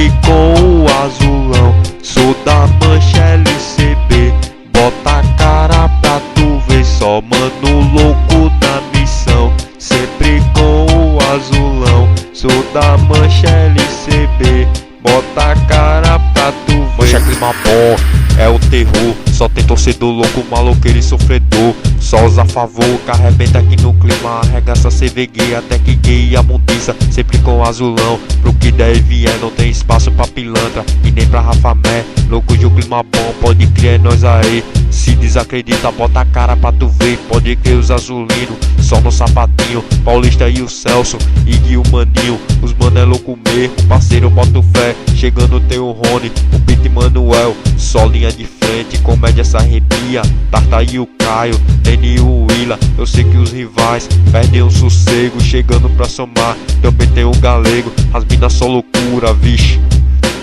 sempre com o azulão. Sou da mancha LCB, bota a cara pra tu ver, só mano louco na missão. Sempre com o azulão, sou da mancha LCB, bota a cara pra tu ver. Mancha clima bom, é o terror, só tem torcedor louco, maloqueiro e sofredor. Só os a favor, que arrebenta aqui no clima, arregaça CVG até que gay e amundiça. Sempre com azulão, pro que der e vier, não tem espaço pra pilantra e nem pra rafamé. Louco de um clima bom, pode crer, é nós aí. Se desacredita, bota a cara pra tu ver. Pode crer os azulinos, só no sapatinho. Paulista e o Celso, Ig e o Maninho. Os mano é louco mesmo, parceiro, bota fé. Chegando tem o Rony, o Pete Manuel. Só linha de frente, comédia essa arrepia. Tarta e o Caio, Nene e o Willa. Eu sei que os rivais perdem o sossego. Chegando pra somar, também tem o Galego. As minas só loucura, vixe.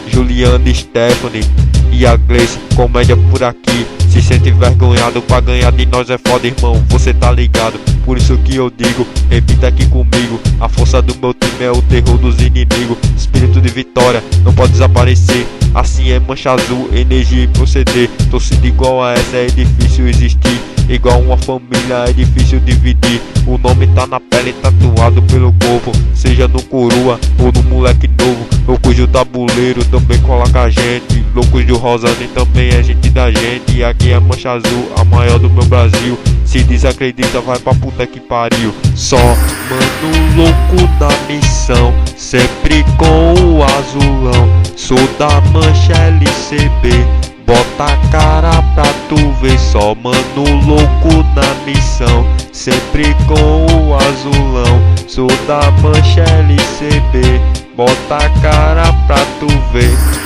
Juliana e Stephanie e a Gleice, comédia por aqui. Se sente envergonhado, pra ganhar de nós é foda, irmão, você tá ligado. Por isso que eu digo, repita aqui comigo. A força do meu time é o terror dos inimigos. Espírito de vitória, não pode desaparecer. Assim é mancha azul, energia e proceder. Torcida igual a essa é difícil existir. Igual uma família é difícil dividir. O nome tá na pele, tatuado pelo corpo. Seja no coroa ou no moleque novo. Loucos do tabuleiro também coloca a gente. Loucos do Rosane também é gente da gente. E aqui é mancha azul, a maior do meu Brasil. Se desacredita, vai pra puta que pariu. Só mano louco na missão, sempre com o azulão. Sou da mancha LCB, bota a cara pra tu ver. Só mano louco na missão, sempre com o azulão. Sou da mancha LCB, bota a cara pra tu ver.